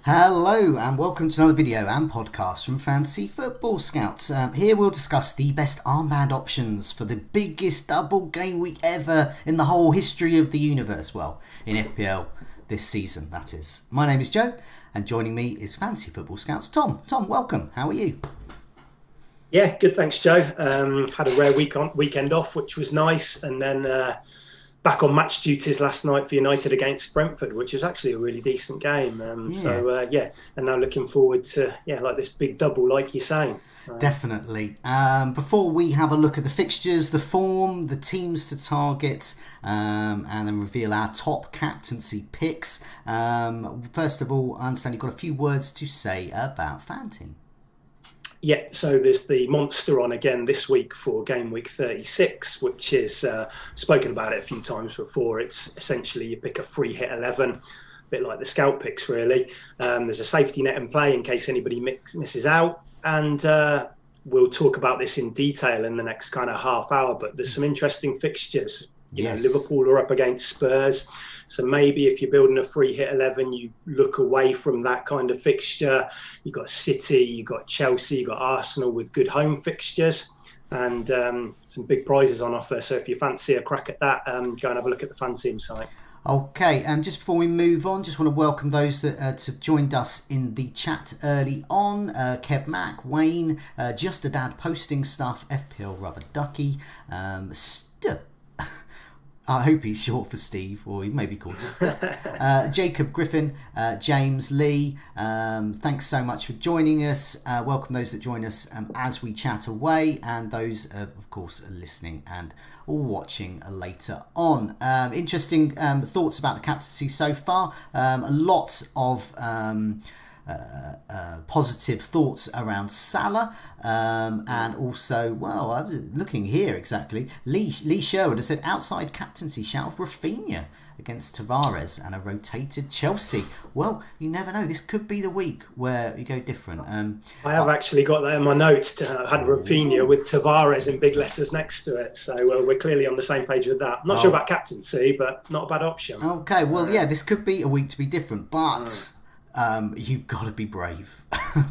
Hello and welcome to another video and podcast from Fantasy Football Scouts. Here we'll discuss the best armband options for the biggest double game week ever in the whole history of the universe. Well, in FPL this season, that is. My name is Joe and joining me is Fantasy Football Scouts Tom. Tom, welcome. How are you? Yeah, good, thanks, Joe. Had a rare weekend off, which was nice, and then back on match duties last night for United against Brentford, which was actually a really decent game. And now looking forward to like this big double, like you're saying. Definitely. Before we have a look at the fixtures, the form, the teams to target, and then reveal our top captaincy picks. First of all, I understand you've got a few words to say about Fanting. Yeah, so there's the monster on again this week for Game Week 36, which is, spoken about it a few times before. It's essentially you pick a free hit 11, a bit like the scout picks really. There's a safety net in play in case anybody misses out. And we'll talk about this in detail in the next kind of half hour, but there's some interesting fixtures. You know, Liverpool are up against Spurs. So maybe if you're building a free hit 11, you look away from that kind of fixture. You've got City, you've got Chelsea, you've got Arsenal with good home fixtures and some big prizes on offer. So if you fancy a crack at that, go and have a look at the Fan Team site. Okay, just before we move on, just want to welcome those that have joined us in the chat early on. Kev Mac, Wayne, Just a Dad posting stuff, FPL Rubber Ducky, I hope he's short for Steve, or he may be called Jacob Griffin, James Lee. Thanks so much for joining us. Welcome those that join us as we chat away, and those, of course, are listening and watching later on. Interesting thoughts about the captaincy so far. A lot of positive thoughts around Salah, and also, well, I'm looking here exactly. Lee Sherwood has said outside captaincy shout of Rafinha against Tavares and a rotated Chelsea. Well, you never know. This could be the week where you go different. I have actually got that in my notes. I had Rafinha with Tavares in big letters next to it. So we're clearly on the same page with that. Not sure about captaincy, but not a bad option. Okay, well, yeah, this could be a week to be different, but you've got to be brave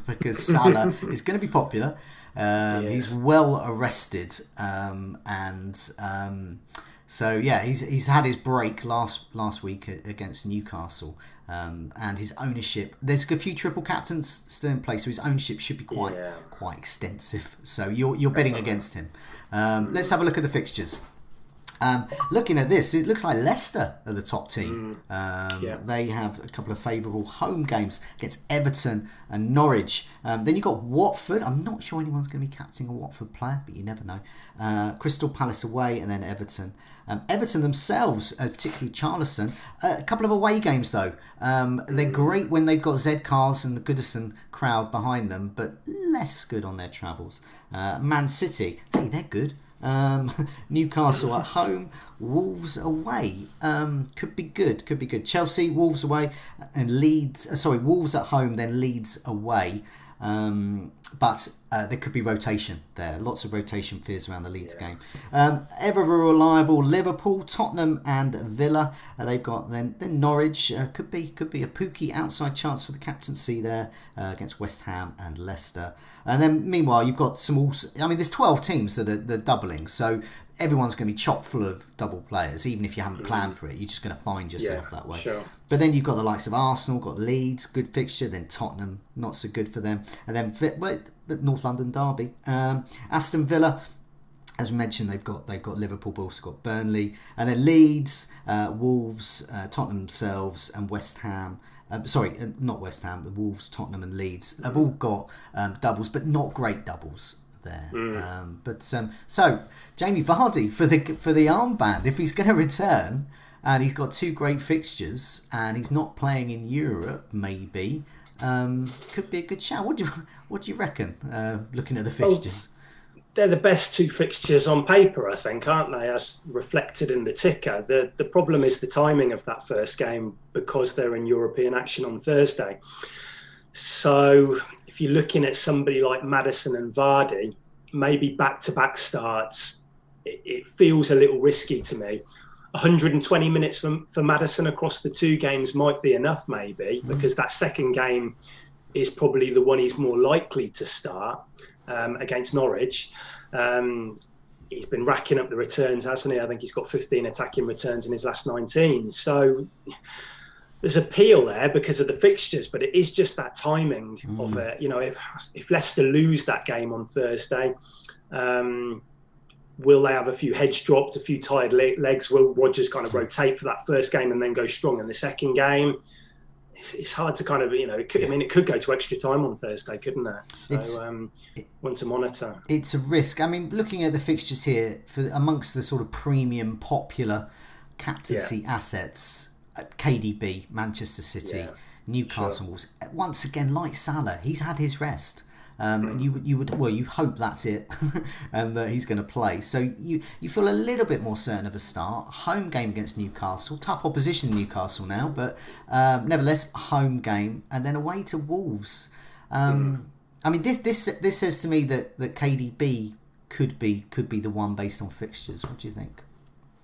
because Salah is going to be popular. He's well arrested, so yeah, he's had his break last week against Newcastle, and his ownership. There's a few triple captains still in place, so his ownership should be quite extensive. So you're betting against him. Let's have a look at the fixtures. Looking at this, it looks like Leicester are the top team. They have a couple of favourable home games against Everton and Norwich. Then you've got Watford. I'm not sure anyone's going to be captaining a Watford player, but you never know. Crystal Palace away, and then Everton. Everton themselves, particularly Charlison, a couple of away games though. They're great when they've got Z cars and the Goodison crowd behind them, but less good on their travels. Man City, hey, they're good. Newcastle at home, Wolves away. Could be good. Chelsea, Wolves away, and Leeds. Wolves at home, then Leeds away. But there could be rotation there. Lots of rotation fears around the Leeds game. Ever reliable Liverpool, Tottenham, and Villa. They've got then Norwich. Could be a pooky outside chance for the captaincy there against West Ham and Leicester. And then meanwhile you've got some. There's 12 teams that are doubling, so everyone's going to be chock full of double players. Even if you haven't planned for it, you're just going to find yourself that way. Sure. But then you've got the likes of Arsenal, got Leeds, good fixture. Then Tottenham, not so good for them. And then but North London derby. Aston Villa, as we mentioned, they've got Liverpool, but also got Burnley, and then Leeds, Wolves, Tottenham themselves, and West Ham. Not West Ham, but Wolves, Tottenham, and Leeds have all got doubles, but not great doubles there. So Jamie Vardy for the armband, if he's going to return, and he's got two great fixtures, and he's not playing in Europe, maybe. Could be a good shout. What do you reckon? Looking at the fixtures, they're the best two fixtures on paper, I think, aren't they? As reflected in the ticker. The problem is the timing of that first game because they're in European action on Thursday. So if you're looking at somebody like Maddison and Vardy, maybe back-to-back starts, it feels a little risky to me. 120 minutes for Maddison across the 2 games might be enough, maybe, because that second game is probably the one he's more likely to start against Norwich. He's been racking up the returns, hasn't he? I think he's got 15 attacking returns in his last 19. So there's appeal there because of the fixtures, but it is just that timing of it. You know, if Leicester lose that game on Thursday, will they have a few heads dropped, a few tired legs? Will Rodgers kind of rotate for that first game and then go strong in the second game? It's hard to kind of, you know, it could go to extra time on Thursday, couldn't it? So one to monitor. It's a risk. I mean, looking at the fixtures here, for amongst the sort of premium, popular captaincy assets, KDB, Manchester City, Newcastle Wolves, once again, like Salah, he's had his rest. And you hope that's it and that he's going to play. So you feel a little bit more certain of a start. Home game against Newcastle, tough opposition in Newcastle now, but nevertheless home game, and then away to Wolves. I mean, this says to me that KDB could be the one based on fixtures. What do you think?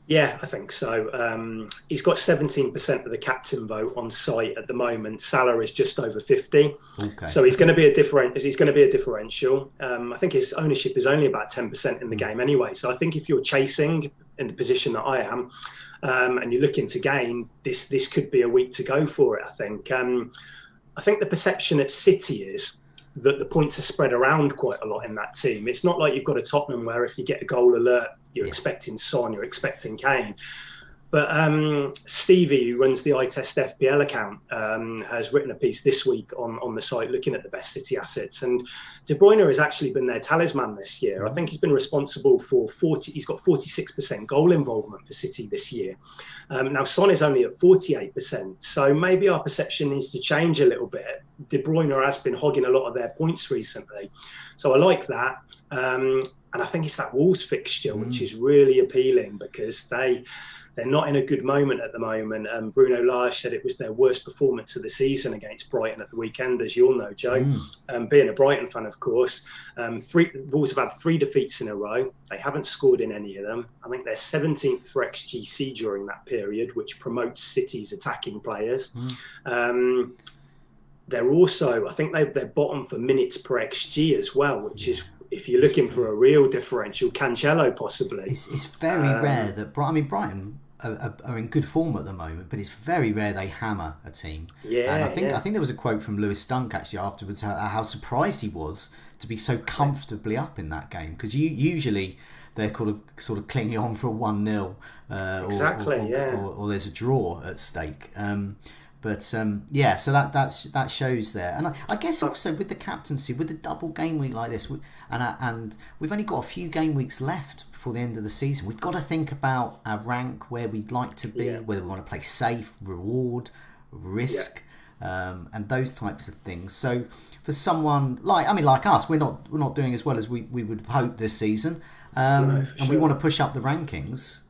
Yeah, I think so. He's got 17% of the captain vote on site at the moment. Salah is just over 50. Okay. So he's going to be a differential. I think his ownership is only about 10% in the game anyway. So I think if you're chasing in the position that I am, and you're looking to gain, this could be a week to go for it. I think the perception at City is that the points are spread around quite a lot in that team. It's not like you've got a Tottenham where if you get a goal alert, you're expecting Son, you're expecting Kane. But Stevie, who runs the iTest FPL account, has written a piece this week on the site looking at the best City assets. And De Bruyne has actually been their talisman this year. I think he's been responsible for he's got 46% goal involvement for City this year. Now, Son is only at 48%. So maybe our perception needs to change a little bit. De Bruyne has been hogging a lot of their points recently. So I like that. And I think it's that Wolves fixture, which is really appealing because they're not in a good moment at the moment. Bruno Lage said it was their worst performance of the season against Brighton at the weekend, as you'll know, Joe. Being a Brighton fan, of course. Wolves have had 3 defeats in a row. They haven't scored in any of them. I think they're 17th for XGC during that period, which promotes City's attacking players. They're also, I think they're bottom for minutes per XG as well, which is, if you're looking for a real differential, Cancelo possibly. It's very rare that Brighton are in good form at the moment, but it's very rare they hammer a team. Yeah, and I think there was a quote from Lewis Dunk actually afterwards how surprised he was to be so comfortably up in that game, because usually they're sort of clinging on for a 1-0 or there's a draw at stake. But so that shows there, and I guess also with the captaincy, with the double game week like this, and we've only got a few game weeks left before the end of the season. We've got to think about our rank, where we'd like to be, whether we want to play safe, reward, risk, and those types of things. So for someone like us, we're not doing as well as we would hope this season, and we want to push up the rankings.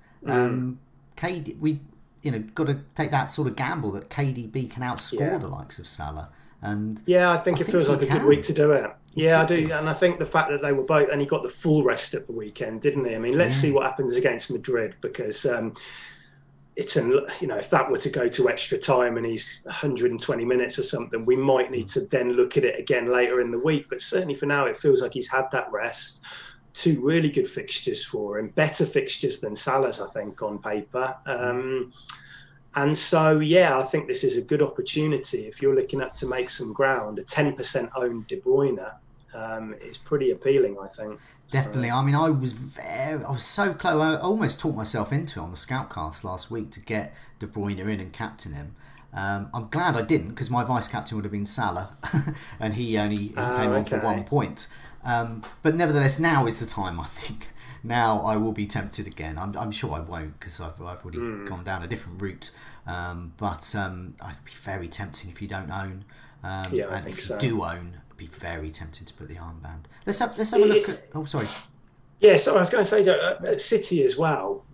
Got to take that sort of gamble that KDB can outscore the likes of Salah. And I think it feels like a good week to do it. I do. And I think the fact that they were both, and he got the full rest at the weekend, didn't he? I mean, let's see what happens against Madrid, because if that were to go to extra time and he's 120 minutes or something, we might need to then look at it again later in the week. But certainly for now, it feels like he's had that rest. 2 really good fixtures for him, better fixtures than Salah's, I think, on paper. And so, I think this is a good opportunity. If you're looking up to make some ground, a 10% owned De Bruyne is pretty appealing, I think. Definitely. I mean, I was so close. I almost talked myself into it on the Scoutcast last week to get De Bruyne in and captain him. I'm glad I didn't, because my vice captain would have been Salah, and he came on for 1 point. But nevertheless, now is the time, I think. Now I will be tempted again. I'm sure I won't, because I've already gone down a different route. But I'd be very tempting if you don't own. And if you do own, it'd be very tempting to put the armband. Let's have a look at... Oh, sorry. Yeah, so I was going to say, at City as well,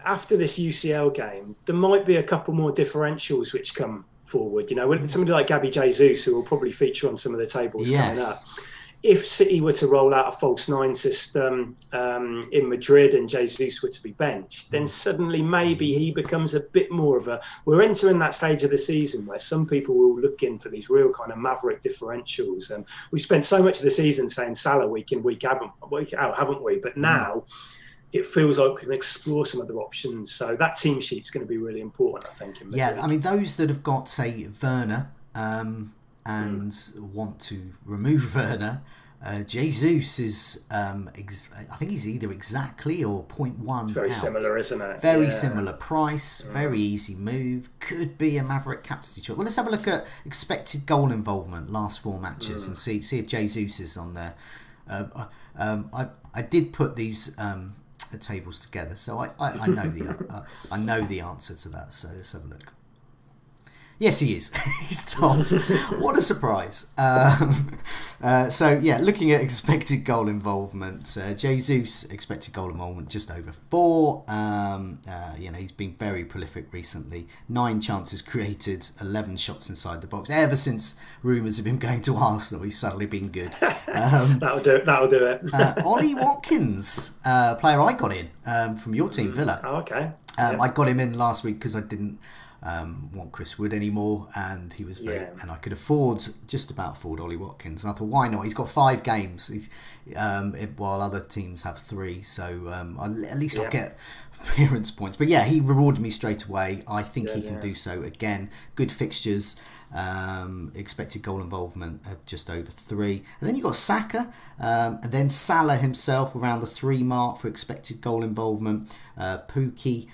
after this UCL game, there might be a couple more differentials which come forward. Somebody like Gabby Jesus, who will probably feature on some of the tables coming up. if City were to roll out a false nine system in Madrid and Jesus were to be benched, then suddenly maybe he becomes a bit more of a... We're entering that stage of the season where some people will look in for these real kind of maverick differentials. And we spent so much of the season saying Salah week in, week out, haven't we? But now it feels like we can explore some other options. So that team sheet's going to be really important, I think. Yeah, I mean, those that have got, say, Werner... and want to remove Werner, Jesus is, I think he's either exactly or 0.1 It's very out. Similar, isn't it? Very similar price, very easy move, could be a maverick captaincy choice. Well, let's have a look at expected goal involvement last 4 matches and see if Jesus is on there. I did put these tables together, so I know I know the answer to that. So let's have a look. Yes, he is. He's top. What a surprise. So, yeah, looking at expected goal involvement, Jesus, expected goal involvement just over 4. He's been very prolific recently. 9 chances created, 11 shots inside the box. Ever since rumours of him going to Arsenal, he's suddenly been good. That'll do it. Ollie Watkins, player I got in from your team, Villa. Oh, okay. I got him in last week because I didn't want Chris Wood anymore, and he was and I could just about afford Ollie Watkins, and I thought, why not? He's got 5 games, while other teams have 3, so at least I'll get appearance points. But yeah, he rewarded me straight away. I think he can do so again. Good fixtures, expected goal involvement at just over 3, and then you got Saka, and then Salah himself around the 3 mark for expected goal involvement. Pookie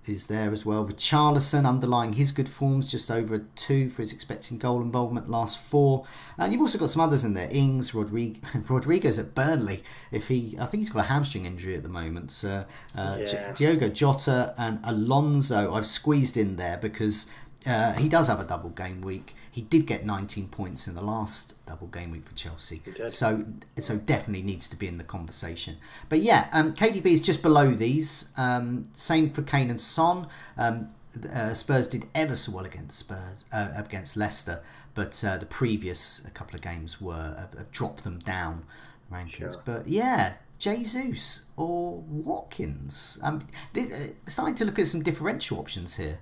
is there as well. Richarlison underlying his good forms, just over 2 for his expected goal involvement last 4. And you've also got some others in there. Ings, Rodriguez at Burnley. I think he's got a hamstring injury at the moment. Diogo Jota and Alonso I've squeezed in there because he does have a double game week. He did get 19 points in the last double game week for Chelsea, so definitely needs to be in the conversation. But yeah, KDB is just below these. Same for Kane and Son. Spurs did ever so well against Leicester, but the previous couple of games have dropped them down rankings. Sure. But yeah, Jesus or Watkins. Starting to look at some differential options here.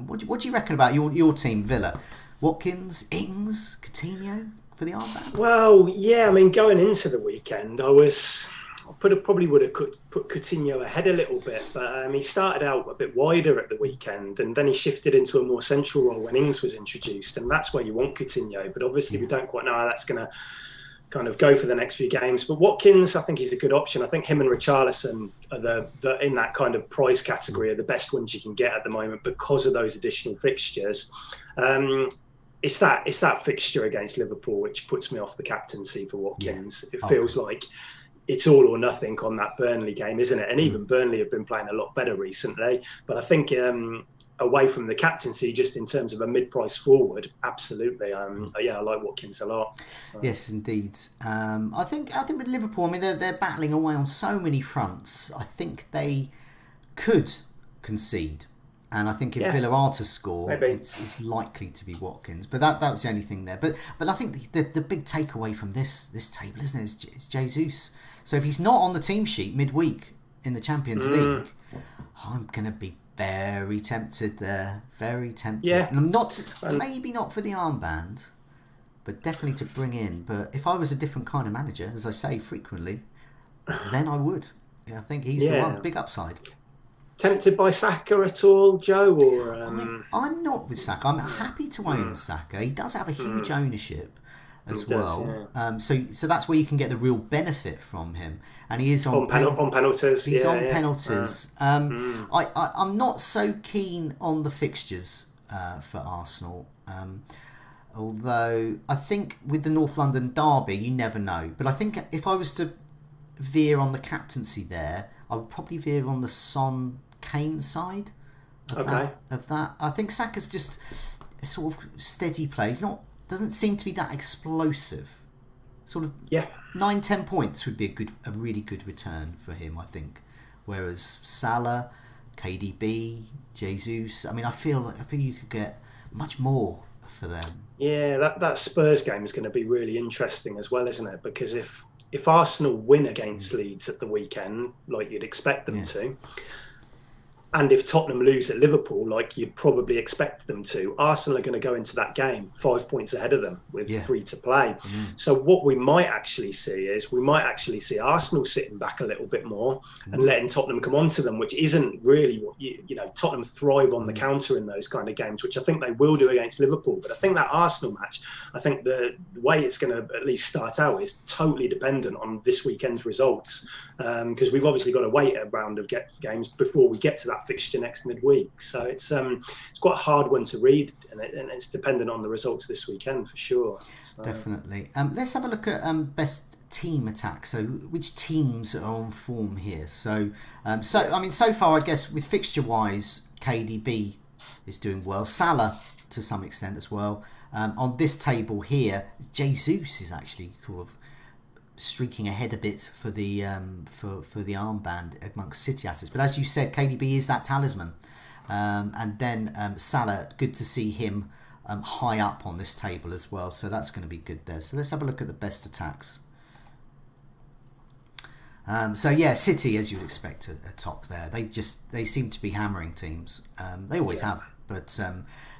What do you reckon about your team, Villa? Watkins, Ings, Coutinho for the armband? Well, yeah, I mean, going into the weekend, probably would have put Coutinho ahead a little bit, but he started out a bit wider at the weekend, and then he shifted into a more central role when Ings was introduced, and that's where you want Coutinho. But obviously, we don't quite know how that's going to kind of go for the next few games. But Watkins, I think he's a good option. I think him and Richarlison are the in that kind of price category are the best ones you can get at the moment because of those additional fixtures. It's that fixture against Liverpool which puts me off the captaincy for Watkins. It feels like it's all or nothing on that Burnley game, isn't it? And even Burnley have been playing a lot better recently. But I think away from the captaincy, just in terms of a mid-price forward, absolutely. I like Watkins a lot. Yes, indeed. I think with Liverpool, I mean, they're battling away on so many fronts. I think they could concede. And I think if Villa are to score, it's likely to be Watkins. But that was the only thing there. But I think the big takeaway from this table, isn't it, is Jesus. So if he's not on the team sheet midweek in the Champions League, I'm going to be very tempted there. Very tempted. Yeah. And maybe not for the armband, but definitely to bring in. But if I was a different kind of manager, as I say frequently, then I would. Yeah, I think he's the one. Big upside. Tempted by Saka at all, Joe? Or I'm not with Saka. I'm happy to own Saka. He does have a huge ownership as well. So that's where you can get the real benefit from him. And he is on penalties. He's on penalties. I'm not so keen on the fixtures for Arsenal. Although I think with the North London derby, you never know. But I think if I was to veer on the captaincy there, I would probably veer on the Son Kane side of that. I think Saka's just a sort of steady play. He's doesn't seem to be that explosive. Sort of 9-10 points would be a really good return for him, I think. Whereas Salah, KDB, Jesus, I mean, I feel you could get much more for them. Yeah, that Spurs game is going to be really interesting as well, isn't it? Because if Arsenal win against Leeds at the weekend, like you'd expect them to, and if Tottenham lose at Liverpool, like you'd probably expect them to, Arsenal are going to go into that game 5 points ahead of them with 3 to play. So what we might actually see is Arsenal sitting back a little bit more and letting Tottenham come onto them, which isn't really what you know. Tottenham thrive on the counter in those kind of games, which I think they will do against Liverpool. But I think that Arsenal match, I think the way it's going to at least start out is totally dependent on this weekend's results, because we've obviously got to wait a round of games before we get to that fixture next midweek. So it's quite a hard one to read, and it's dependent on the results this weekend for sure. So. Definitely. Let's have a look at best team attack. So which teams are on form here? So I mean, so far I guess with fixture wise, KDB is doing well. Salah to some extent as well. On this table here, Jesus is actually sort of streaking ahead a bit for the for the armband amongst City assets. But as you said, KDB is that talisman, and then Salah. Good to see him high up on this table as well. So that's going to be good there. So let's have a look at the best attacks. So yeah, City, as you'd expect, are top there. They seem to be hammering teams. They always have. But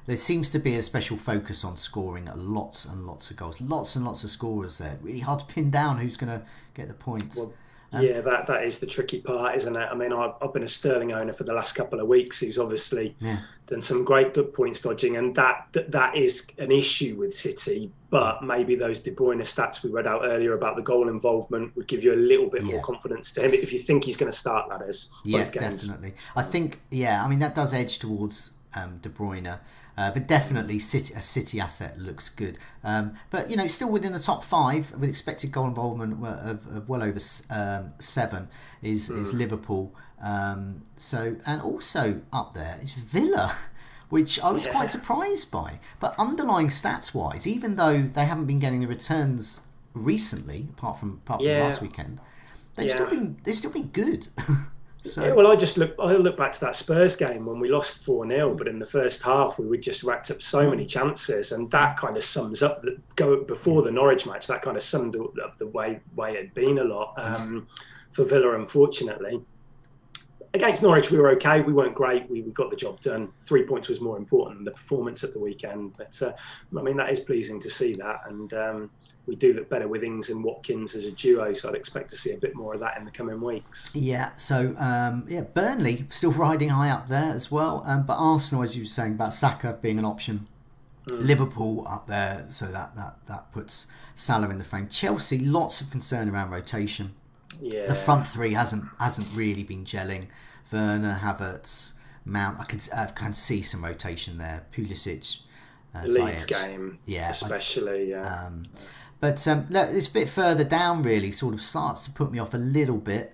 there seems to be a special focus on scoring lots and lots of goals. Lots and lots of scorers there. Really hard to pin down who's going to get the points. Well, that is the tricky part, isn't it? I mean, I've been a Sterling owner for the last couple of weeks who's obviously done some great points dodging, and that is an issue with City. But maybe those De Bruyne stats we read out earlier about the goal involvement would give you a little bit more confidence to him if you think he's going to start, that is. Yeah, definitely. I think, I mean, that does edge towards De Bruyne, but definitely a City asset looks good. But you know, still within the top 5 with expected goal involvement of well over 7 is Liverpool. So, and also up there is Villa, which I was quite surprised by. But underlying stats wise, even though they haven't been getting the returns recently, apart from last weekend, they've still been good. So. Well, I look back to that Spurs game when we lost 4-0, but in the first half we just racked up so many chances, and that kind of sums up before the Norwich match. That kind of summed up the way it had been a lot for Villa, unfortunately. Against Norwich, we were okay. We weren't great. We got the job done. 3 points was more important than the performance at the weekend. But I mean, that is pleasing to see that, and we do look better with Ings and Watkins as a duo, so I'd expect to see a bit more of that in the coming weeks. Yeah, so Burnley still riding high up there as well, but Arsenal, as you were saying about Saka being an option, Liverpool up there, so that puts Salah in the frame. Chelsea, lots of concern around rotation. Yeah, the front three hasn't really been gelling. Werner, Havertz, Mount. I can see some rotation there. Pulisic, Leeds game, especially. But it's a bit further down, really, sort of starts to put me off a little bit.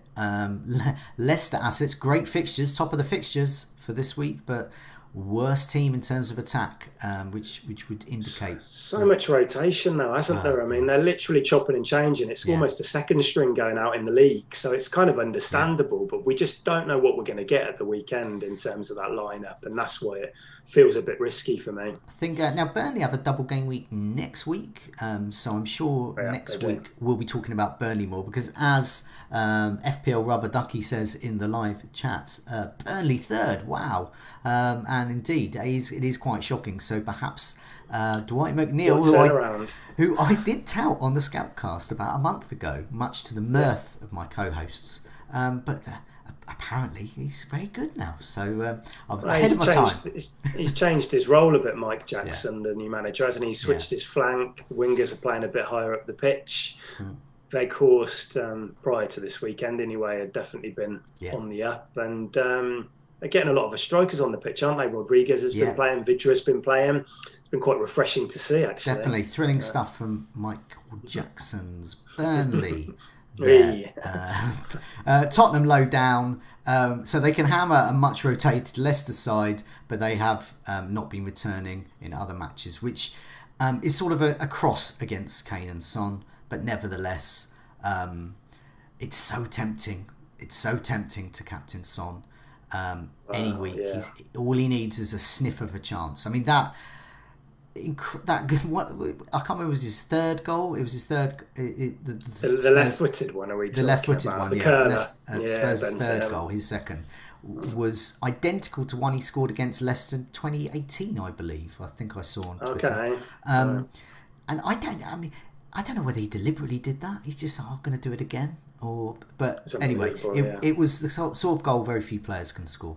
Leicester assets, great fixtures, top of the fixtures for this week, but worst team in terms of attack, which would indicate... So much rotation now, hasn't there? I mean, they're literally chopping and changing. It's almost a second string going out in the league, so it's kind of understandable, but we just don't know what we're going to get at the weekend in terms of that lineup, and that's why it feels a bit risky for me. I think now Burnley have a double game week next week, so I'm sure next week we'll be talking about Burnley more, because as FPL Rubber Ducky says in the live chat, Burnley third, wow. And indeed, it is quite shocking. So perhaps Dwight McNeil, who I did tout on the Scoutcast about a month ago, much to the mirth of my co-hosts, but apparently he's very good now. So ahead of my time. He's changed his role a bit, Mike Jackson, the new manager, hasn't he? He's switched his flank. The wingers are playing a bit higher up the pitch. Weghorst, prior to this weekend anyway, had definitely been on the up, and they're getting a lot of the strikers on the pitch, aren't they? Rodriguez has been playing, Vidra's been playing. It's been quite refreshing to see, actually. Definitely thrilling stuff from Michael Jackson's Burnley. Tottenham low down, so they can hammer a much rotated Leicester side, but they have not been returning in other matches, which is sort of a cross against Kane and Son. But nevertheless, it's so tempting. It's so tempting to captain Son any week. All he needs is a sniff of a chance. I mean, that what I can't remember, was his third goal. It was his third. The left-footed one. Are we talking the left-footed about? one? Yeah. Spurs' third goal. His second was identical to one he scored against Leicester 2018, I believe. I think I saw on Twitter. Okay. And I don't know whether he deliberately did that. He's just going to do it again, but anyway, it was the sort of goal very few players can score.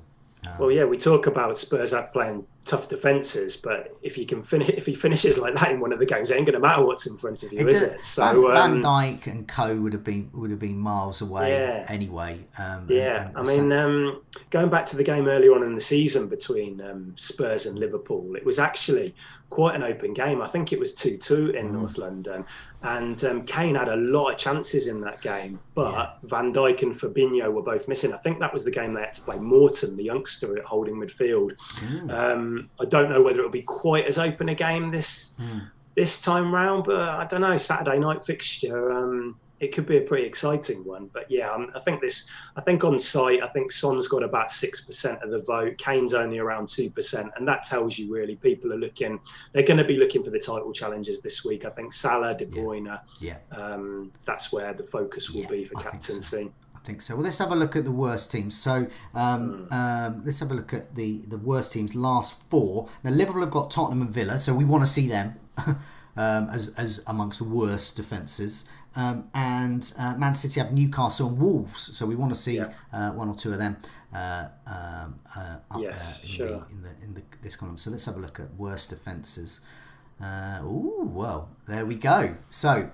Well, yeah, we talk about Spurs playing tough defences, but if he finishes like that in one of the games, it ain't going to matter what's in front of you, is it? So Van Dijk and co would have been miles away anyway. Going back to the game earlier on in the season between Spurs and Liverpool, it was actually quite an open game. I think it was 2-2 in North London, and Kane had a lot of chances in that game, but Van Dijk and Fabinho were both missing. I think that was the game they had to play Morton, the youngster, at holding midfield. I don't know whether it'll be quite as open a game this time round, but I don't know. Saturday night fixture, it could be a pretty exciting one. But yeah, I think on site, I think Son's got about 6% of the vote. Kane's only around 2%, and that tells you really people are looking. They're going to be looking for the title challenges this week. I think Salah, De Bruyne. That's where the focus will be for captaincy. I think so. Well, let's have a look at the worst teams. So let's have a look at the worst teams last four. Now, Liverpool have got Tottenham and Villa, so we want to see them as amongst the worst defences. And Man City have Newcastle and Wolves, so we want to see one or two of them up in this column. So let's have a look at worst defences. Well, there we go. So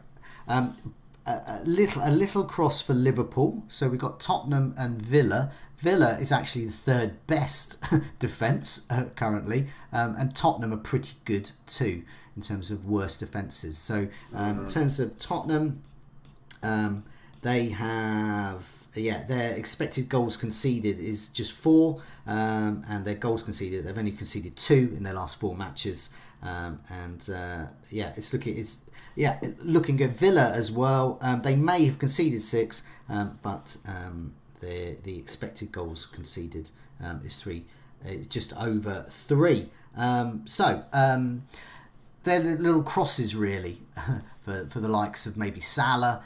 a little cross for Liverpool. So we've got Tottenham and Villa. Villa is actually the third best defence currently, and Tottenham are pretty good too in terms of worst defences. So in terms of Tottenham, they have their expected goals conceded is just 4, and their goals conceded, they've only conceded 2 in their last 4 matches. It's looking good. Villa as well. They may have conceded 6, but the expected goals conceded is 3. It's just over 3. They're the little crosses really for the likes of maybe Salah,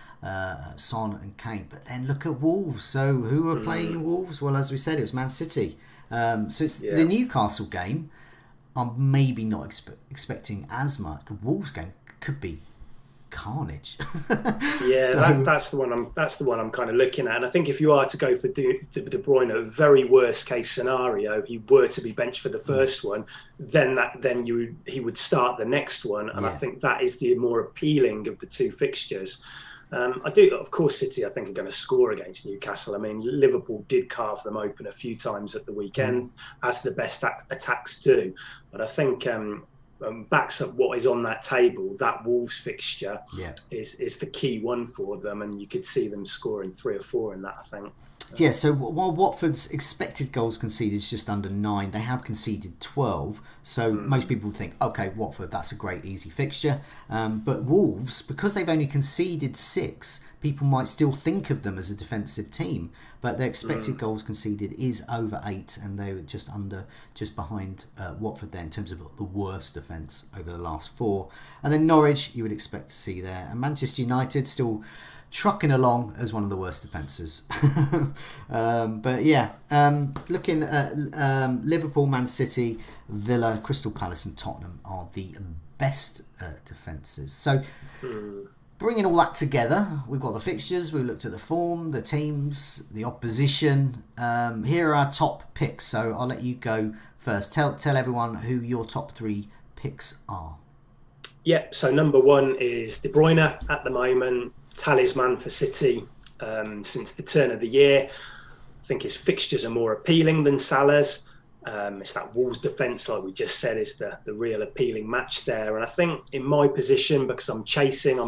Son and Kane. But then look at Wolves. So who are playing Wolves? Well, as we said, it was Man City. So it's the Newcastle game. I'm maybe not expecting as much. The Wolves game could be carnage. That's the one I'm kind of looking at. And I think if you are to go for De Bruyne, a very worst case scenario, he were to be benched for the first one, then he would start the next one. And I think that is the more appealing of the two fixtures. I do, of course, City, I think, are going to score against Newcastle. I mean, Liverpool did carve them open a few times at the weekend, as the best attacks do. But I think backs up what is on that table. That Wolves fixture is the key one for them, and you could see them scoring 3 or 4 in that, I think. Yeah, so while Watford's expected goals conceded is just under 9, they have conceded 12. So most people would think, okay, Watford, that's a great, easy fixture. But Wolves, because they've only conceded 6, people might still think of them as a defensive team. But their expected goals conceded is over 8, and they were just behind Watford there in terms of the worst defence over the last 4. And then Norwich, you would expect to see there. And Manchester United still trucking along as one of the worst defences. Looking at Liverpool, Man City, Villa, Crystal Palace and Tottenham are the best defences. So bringing all that together, we've got the fixtures, we've looked at the form, the teams, the opposition. Here are our top picks, so I'll let you go first. Tell everyone who your top 3 picks are. So number 1 is De Bruyne at the moment. Talisman for City since the turn of the year. I think his fixtures are more appealing than Salah's. It's that Wolves defence, like we just said, is the real appealing match there. And I think in my position, because I'm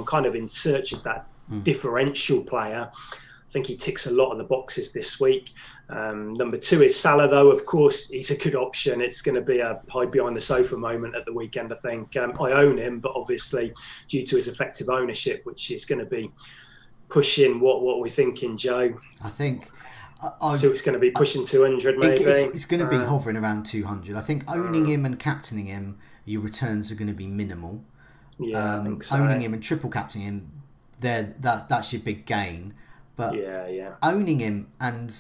kind of in search of that differential player. I think he ticks a lot of the boxes this week. Number 2 is Salah, though. Of course, he's a good option. It's going to be a hide behind the sofa moment at the weekend, I think. I own him, but obviously due to his effective ownership, which is going to be pushing what we're thinking, Joe. I think So it's going to be pushing 200 maybe. It's going to be hovering around 200. I think owning him and captaining him, your returns are going to be minimal. Yeah, I think so. Owning him and triple captaining him, that's your big gain. But owning him and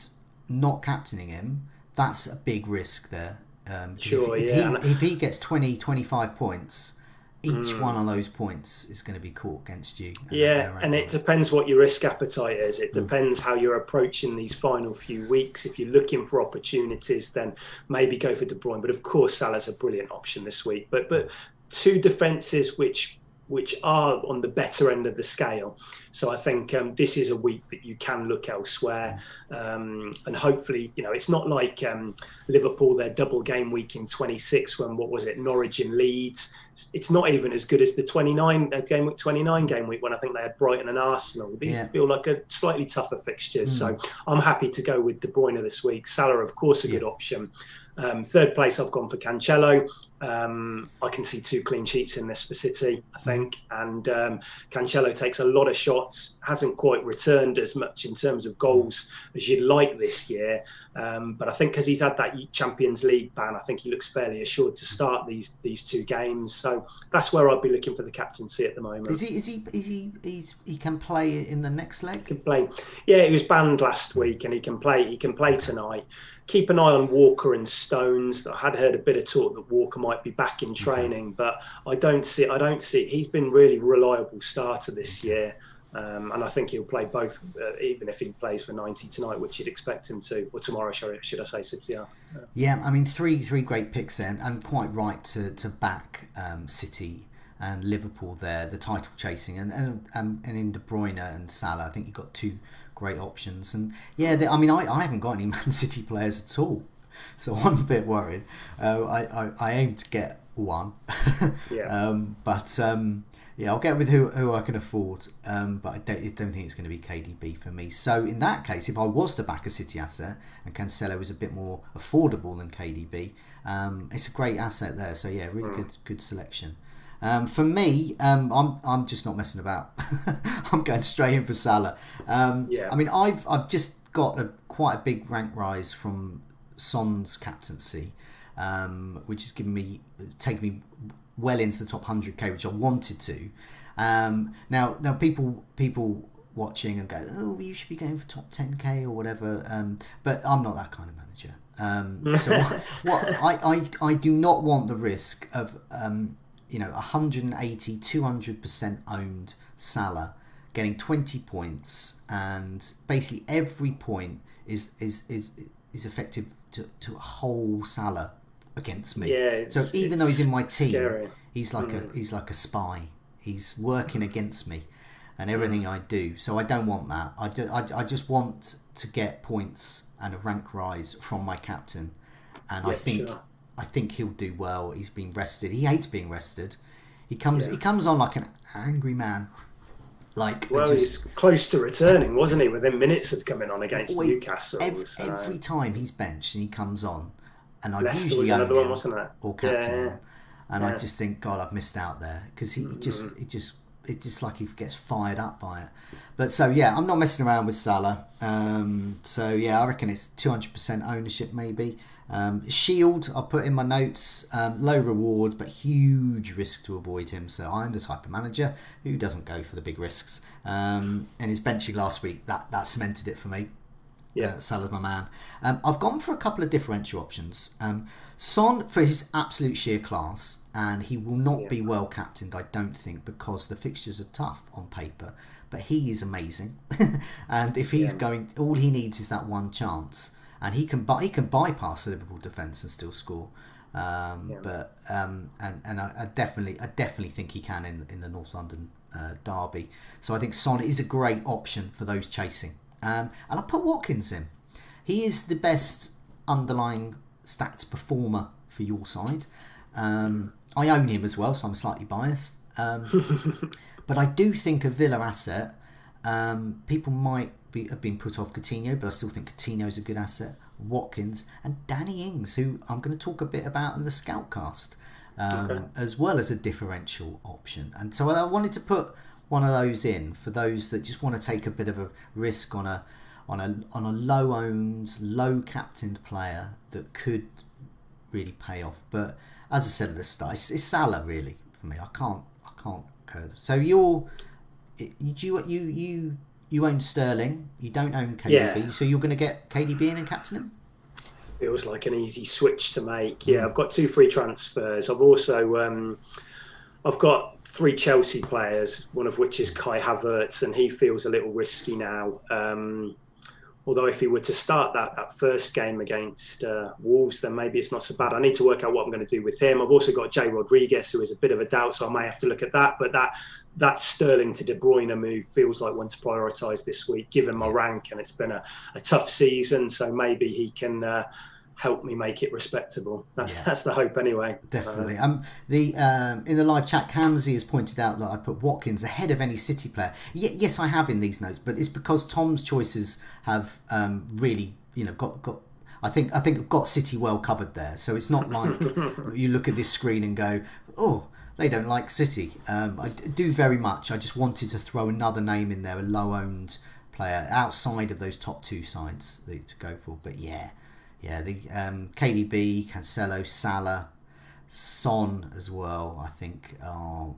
not captaining him, that's a big risk there. If he gets 20, 25 points, each one of those points is going to be caught against you. And it depends what your risk appetite is. It depends how you're approaching these final few weeks. If you're looking for opportunities, then maybe go for De Bruyne. But of course, Salah's a brilliant option this week. But two defences which are on the better end of the scale. So I think this is a week that you can look elsewhere. And hopefully, it's not like Liverpool, their double game week in 26, when, Norwich and Leeds. It's not even as good as the game week 29 game week when I think they had Brighton and Arsenal. These feel like a slightly tougher fixtures. So I'm happy to go with De Bruyne this week. Salah, of course, a good option. Third place, I've gone for Cancelo. I can see 2 clean sheets in this for City, I think. And Cancelo takes a lot of shots, hasn't quite returned as much in terms of goals as you'd like this year. But I think because he's had that Champions League ban, I think he looks fairly assured to start these 2 games. So that's where I'd be looking for the captaincy at the moment. He can play in the next leg? He can play. Yeah, he was banned last week and he can play tonight. Keep an eye on Walker and Stones. I had heard a bit of talk that Walker might be back in training, but I don't see. He's been really reliable starter this year, and I think he'll play both, even if he plays for 90 tonight, which you'd expect him to, or tomorrow, should I say, City are. Yeah, I mean, three great picks there, and quite right to back City and Liverpool there, the title chasing, and in De Bruyne and Salah, I think you've got 2 great options. And I haven't got any Man City players at all, so I'm a bit worried. I aim to get one, I'll get with who I can afford, but I don't think it's going to be KDB for me. So in that case, if I was to back a City asset and Cancelo is a bit more affordable than KDB, it's a great asset there. So yeah, really good selection. For me, I'm just not messing about. I'm going straight in for Salah. I mean, I've just got quite a big rank rise from Son's captaincy, which has taken me well into the top 100k, which I wanted to. Now people watching and go, oh, you should be going for top 10k or whatever. But I'm not that kind of manager. So I do not want the risk of 180, 200% owned Salah getting 20 points, and basically every point is effective to a whole Salah against me. Yeah, so even though he's in my team, scary. he's like a spy. He's working against me and everything I do. So I don't want that. I just want to get points and a rank rise from my captain, and I think he'll do well. He's been rested. He hates being rested. He comes on like an angry man. He's close to returning, wasn't he? Within minutes of coming on against Newcastle. Every time he's benched and he comes on, and I Leicester usually own him wasn't it? Or captain him, and I just think, God, I've missed out there, because it's just like he gets fired up by it. But so yeah, I'm not messing around with Salah. I reckon it's 200% ownership maybe. Shield, I'll put in my notes, low reward but huge risk to avoid him, so I'm the type of manager who doesn't go for the big risks, and his benching last week that cemented it for me. Salah's my man. I've gone for a couple of differential options. Son for his absolute sheer class, and he will not be well captained, I don't think, because the fixtures are tough on paper, but he is amazing. And if he's going, all he needs is that one chance, and he can bypass the Liverpool defence and still score. But I definitely think he can in the North London derby. So I think Son is a great option for those chasing. And I put Watkins in. He is the best underlying stats performer for your side. I own him as well, so I'm slightly biased. But I do think a Villa asset. People might have been put off Coutinho, but I still think Coutinho is a good asset. Watkins and Danny Ings, who I'm going to talk a bit about in the Scoutcast, as well as a differential option. And so I wanted to put one of those in for those that just want to take a bit of a risk on on a low owned, low captained player that could really pay off. But as I said at the start, it's Salah really for me. I can't go. So you own Sterling, you don't own KDB, so you're going to get KDB in and captain him? Feels like an easy switch to make. Yeah, I've got 2 free transfers. I've also I've got 3 Chelsea players, one of which is Kai Havertz, and he feels a little risky now. Although if he were to start that first game against Wolves, then maybe it's not so bad. I need to work out what I'm going to do with him. I've also got Jay Rodriguez, who is a bit of a doubt, so I may have to look at that. But that Sterling to De Bruyne move feels like one to prioritise this week, given my rank, and it's been a tough season. So maybe he can help me make it respectable. That's the hope anyway. Definitely. In the live chat, Kamsi has pointed out that I put Watkins ahead of any City player. Yes, I have in these notes, but it's because Tom's choices have really, got. I think I've got City well covered there. So it's not like you look at this screen and go, oh, they don't like City. I do very much. I just wanted to throw another name in there, a low-owned player outside of those top 2 sides to go for. But the KDB, Cancelo, Salah, Son as well, I think are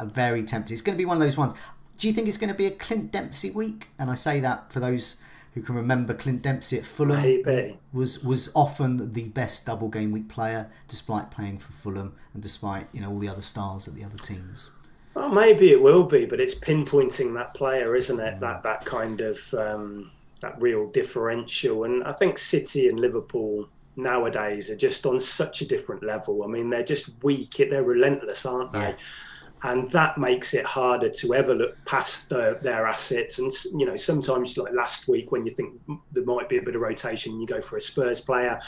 very tempting. It's going to be one of those ones. Do you think it's going to be a Clint Dempsey week? And I say that for those who can remember Clint Dempsey at Fulham was often the best double game week player, despite playing for Fulham and despite all the other stars at the other teams. Well, maybe it will be, but it's pinpointing that player, isn't it? That kind of that real differential. And I think City and Liverpool nowadays are just on such a different level. I mean, they're just weak. They're relentless, aren't they? Yeah. And that makes it harder to ever look past their assets. And, sometimes like last week when you think there might be a bit of rotation, you go for a Spurs player.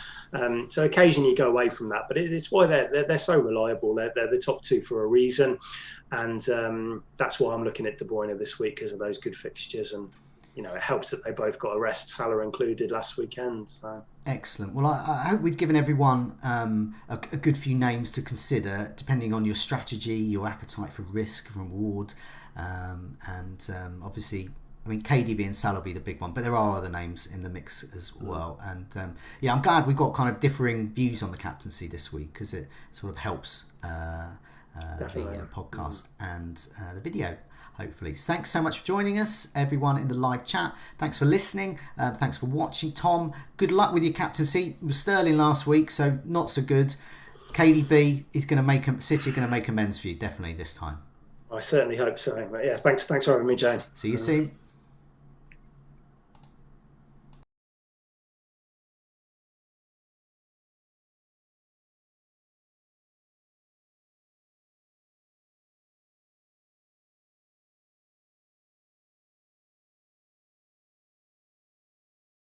So occasionally you go away from that. But it's why they're so reliable. They're the top 2 for a reason. And that's why I'm looking at De Bruyne this week, because of those good fixtures. And it helps that they both got a rest, Salah included, last weekend. So. Excellent. Well, I hope we've given everyone a good few names to consider, depending on your strategy, your appetite for risk, reward, and obviously, I mean, KDB and Salah will be the big one, but there are other names in the mix as well. And I'm glad we've got kind of differing views on the captaincy this week, because it sort of helps the podcast and the video. Hopefully. So thanks so much for joining us, everyone in the live chat. Thanks for listening. Thanks for watching. Tom, good luck with your captaincy. It was Sterling last week, so not so good. KDB is going to make City are going to make amends for you, definitely this time. I certainly hope so. But yeah, thanks for having me, Jane. See you soon.